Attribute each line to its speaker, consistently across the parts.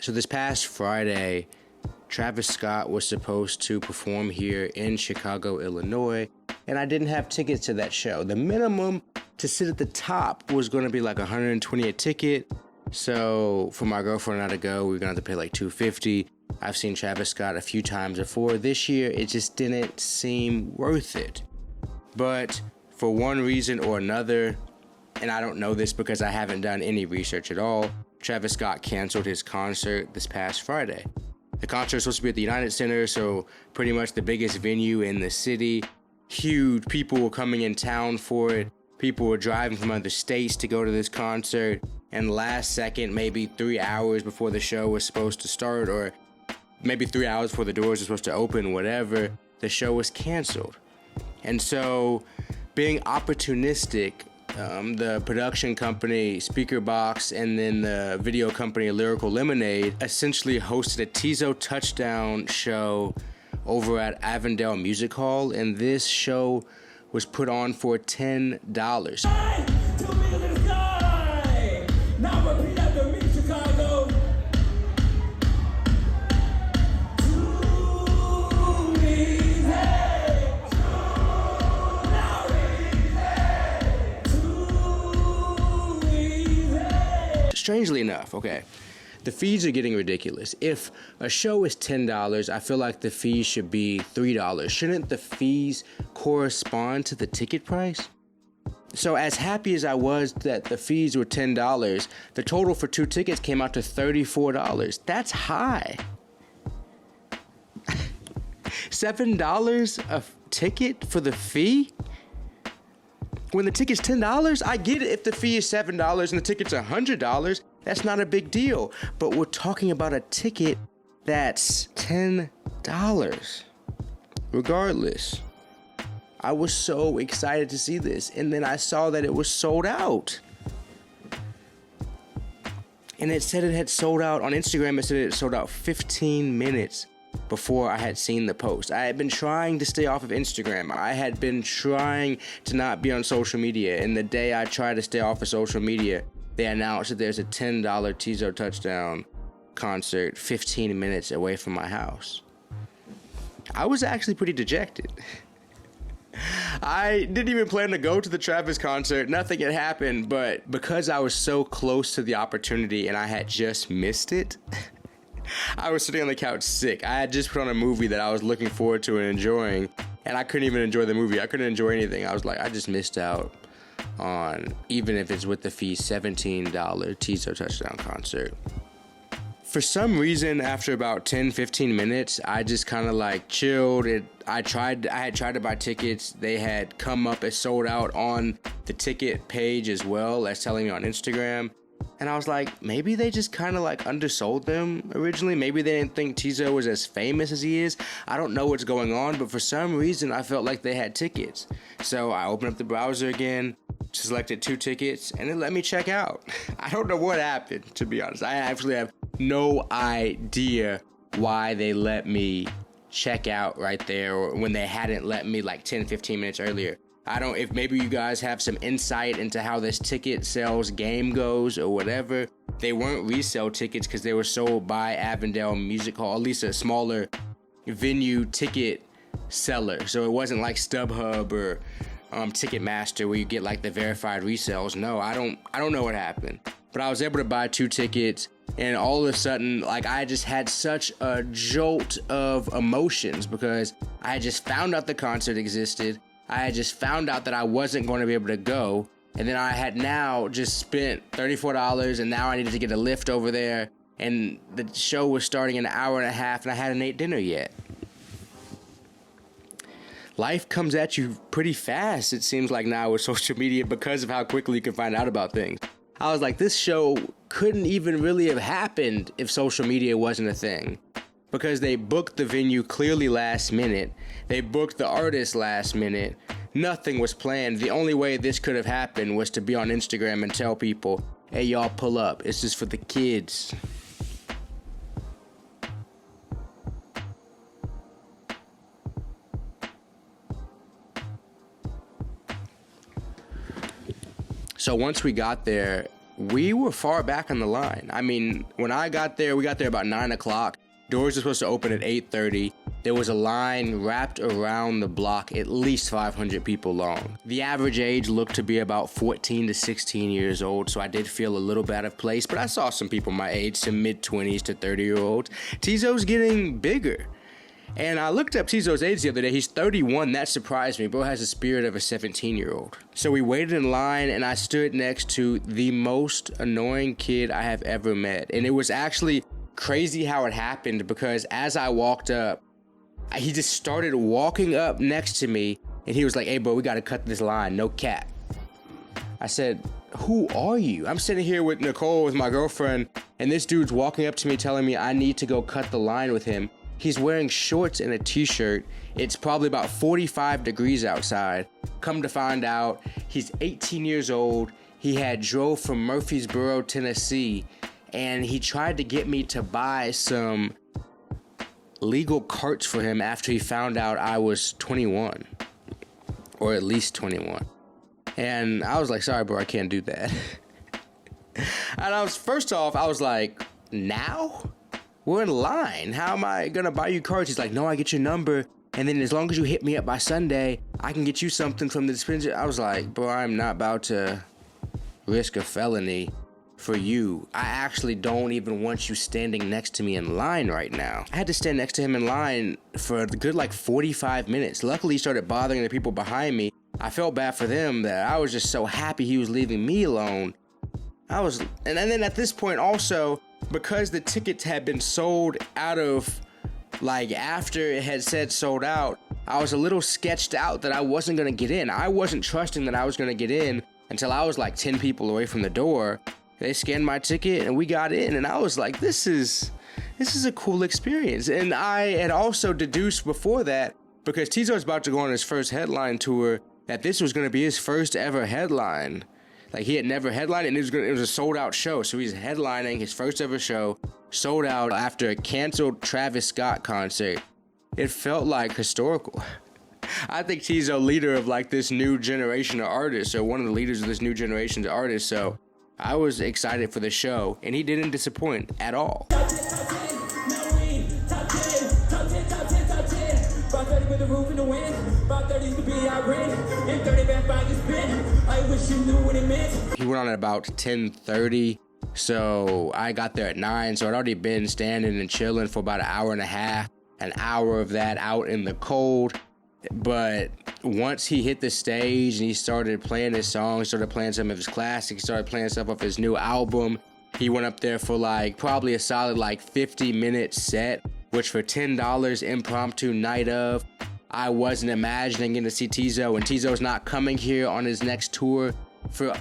Speaker 1: So this past Friday, Travis Scott was supposed to perform here in Chicago, Illinois, and I didn't have tickets to that show. The minimum to sit at the top was going to be like $120 a ticket. So for my girlfriend and I to go, we were going to have to pay like $250. I've seen Travis Scott a few times before. This year, it just didn't seem worth it. But for one reason or another, and I don't know this because I haven't done any research at all, Travis Scott canceled his concert this past Friday. The concert was supposed to be at the United Center, so pretty much the biggest venue in the city. Huge. People were coming in town for it. People were driving from other states to go to this concert. And last second, maybe 3 hours before the show was supposed to start, or maybe 3 hours before the doors were supposed to open, whatever, the show was canceled. And so, being opportunistic, the production company Speakerboxxx and then the video company Lyrical Lemonade essentially hosted a Tizo Touchdown show over at Avondale Music Hall, and this show was put on for $10. Strangely enough, okay, the fees are getting ridiculous. If a show is $10, I feel like the fees should be $3. Shouldn't the fees correspond to the ticket price? So as happy as I was that the fees were $10, the total for 2 tickets came out to $34. That's high. $7 a ticket for the fee? When the ticket's $10, I get it if the fee is $7 and the ticket's $100, that's not a big deal. But we're talking about a ticket that's $10. Regardless, I was so excited to see this, and then I saw that it was sold out. And it said it had sold out on Instagram. It said it sold out 15 minutes before I had seen the post. I had been trying to stay off of Instagram. I had been trying to not be on social media. And the day I tried to stay off of social media, they announced that there's a $10 Tizo Touchdown concert 15 minutes away from my house. I was actually pretty dejected. I didn't even plan to go to the Travis concert. Nothing had happened, but because I was so close to the opportunity and I had just missed it, I was sitting on the couch sick. I had just put on a movie that I was looking forward to and enjoying, and I couldn't even enjoy the movie. I couldn't enjoy anything. I was like, I just missed out on, even if it's with the fee, $17 Tizo Touchdown concert. For some reason, after about 10-15 minutes, I just kind of like chilled. I had tried to buy tickets. They had come up as sold out on the ticket page as well as telling me on Instagram. And I was like, maybe they just kind of like undersold them originally. Maybe they didn't think Tizo was as famous as he is. I don't know what's going on, but for some reason, I felt like they had tickets. So I opened up the browser again, selected 2 tickets, and it let me check out. I don't know what happened, to be honest. I actually have no idea why they let me check out right there, or when they hadn't let me like 10-15 minutes earlier. If maybe you guys have some insight into how this ticket sales game goes or whatever. They weren't resale tickets because they were sold by Avondale Music Hall, at least a smaller venue ticket seller. So it wasn't like StubHub or Ticketmaster where you get like the verified resales. No, I don't know what happened. But I was able to buy 2 tickets, and all of a sudden, like, I just had such a jolt of emotions because I had just found out the concert existed. I had just found out that I wasn't going to be able to go. And then I had now just spent $34, and now I needed to get a lift over there. And the show was starting in an hour and a half, and I hadn't ate dinner yet. Life comes at you pretty fast, it seems like now with social media, because of how quickly you can find out about things. I was like, this show couldn't even really have happened if social media wasn't a thing. Because they booked the venue clearly last minute. They booked the artist last minute. Nothing was planned. The only way this could have happened was to be on Instagram and tell people, hey, y'all, pull up. It's just for the kids. So once we got there, we were far back on the line. I mean, when I got there, we got there about 9 o'clock. Doors were supposed to open at 8:30. There was a line wrapped around the block, at least 500 people long. The average age looked to be about 14 to 16 years old, so I did feel a little bit out of place, but I saw some people my age, some mid-20s to 30-year-olds. Tizo's getting bigger. And I looked up Tizo's age the other day. He's 31. That surprised me. Bro has the spirit of a 17-year-old. So we waited in line, and I stood next to the most annoying kid I have ever met. And it was actually crazy how it happened, because as I walked up, he just started walking up next to me, and he was like, "Hey, bro, we got to cut this line. No cap." I said, "Who are you?" I'm sitting here with Nicole, with my girlfriend, and this dude's walking up to me telling me I need to go cut the line with him. He's wearing shorts and a t-shirt. It's probably about 45 degrees outside. Come to find out, he's 18 years old. He had drove from Murfreesboro, Tennessee, and he tried to get me to buy some legal carts for him after he found out I was 21, or at least 21. And I was like, "Sorry, bro, I can't do that." And first off, I was like, "Now? We're in line. How am I gonna buy you cards?" He's like, "No, I get your number, and then as long as you hit me up by Sunday, I can get you something from the dispensary." I was like, "Bro, I'm not about to risk a felony for you. I actually don't even want you standing next to me in line right now." I had to stand next to him in line for a good 45 minutes. Luckily, he started bothering the people behind me. I felt bad for them that I was just so happy he was leaving me alone. And then at this point also, because the tickets had been sold out of, after it had said sold out, I was a little sketched out that I wasn't going to get in. I wasn't trusting that I was going to get in until I was 10 people away from the door. They scanned my ticket and we got in, and I was like, this is a cool experience. And I had also deduced before that, because Tizo was about to go on his first headline tour, that this was going to be his first ever headline. He had never headlined, and it was a sold-out show. So he's headlining his first ever show, sold out after a canceled Travis Scott concert. It felt historical. I think Tizo, leader of this new generation of artists, or one of the leaders of this new generation of artists. So I was excited for the show, and he didn't disappoint at all. He went on at about 10:30, so I got there at 9, so I'd already been standing and chilling for about an hour and a half, an hour of that out in the cold. But once he hit the stage and he started playing his songs, started playing some of his classics, started playing stuff off his new album, he went up there for probably a solid 50-minute set, which for $10 impromptu night of, I wasn't imagining getting to see Tizo, and Tizo's not coming here on his next tour for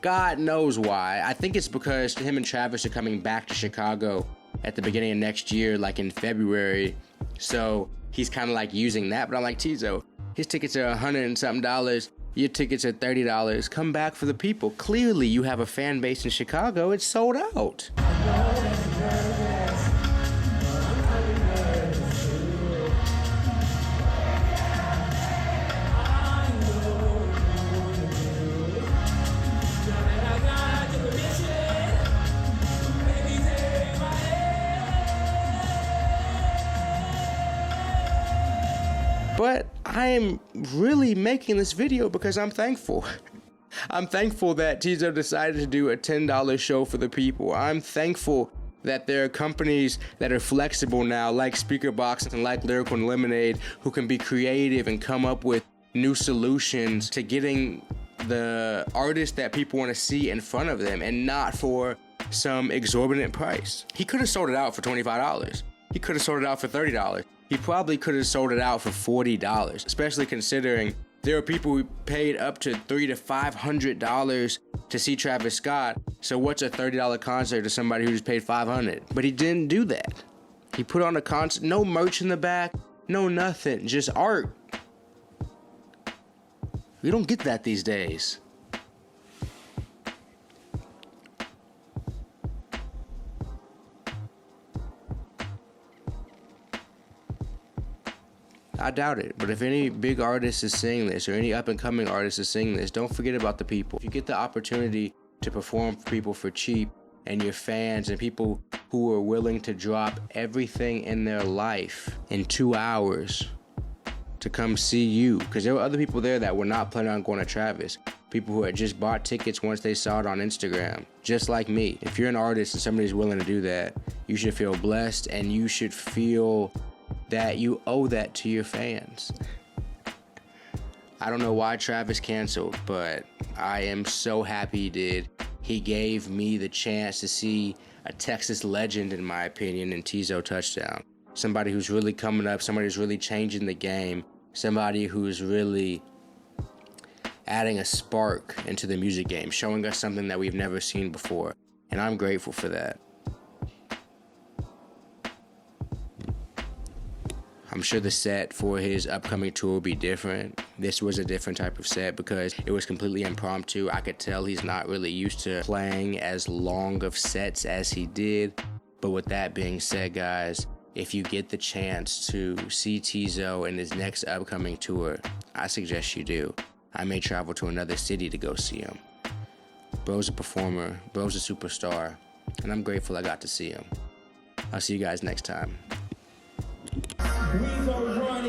Speaker 1: God knows why. I think it's because him and Travis are coming back to Chicago at the beginning of next year, in February. So he's kind of using that. But I'm like, Tizo, his tickets are $100 and something. Your tickets are $30. Come back for the people. Clearly, you have a fan base in Chicago. It's sold out. But I am really making this video because I'm thankful. I'm thankful that Tizo decided to do a $10 show for the people. I'm thankful that there are companies that are flexible now, like Speakerbox and like Lyrical and Lemonade, who can be creative and come up with new solutions to getting the artists that people want to see in front of them, and not for some exorbitant price. He could have sold it out for $25. He could have sold it out for $30. He probably could have sold it out for $40, especially considering there are people who paid up to $300 to $500 to see Travis Scott. So what's a $30 concert to somebody who just paid $500? But he didn't do that. He put on a concert, no merch in the back, no nothing, just art. We don't get that these days. I doubt it, but if any big artist is saying this, or any up-and-coming artist is saying this, don't forget about the people. If you get the opportunity to perform for people for cheap, and your fans and people who are willing to drop everything in their life in 2 hours to come see you. Because there were other people there that were not planning on going to Travis. People who had just bought tickets once they saw it on Instagram, just like me. If you're an artist and somebody's willing to do that, you should feel blessed, and you should feel that you owe that to your fans. I don't know why Travis canceled, but I am so happy he did. He gave me the chance to see a Texas legend, in my opinion, in Tizo Touchdown. Somebody who's really coming up, somebody who's really changing the game, somebody who's really adding a spark into the music game, showing us something that we've never seen before. And I'm grateful for that. I'm sure the set for his upcoming tour will be different. This was a different type of set because it was completely impromptu. I could tell he's not really used to playing as long of sets as he did. But with that being said, guys, if you get the chance to see Tizo in his next upcoming tour, I suggest you do. I may travel to another city to go see him. Bro's a performer, bro's a superstar, and I'm grateful I got to see him. I'll see you guys next time.
Speaker 2: We go run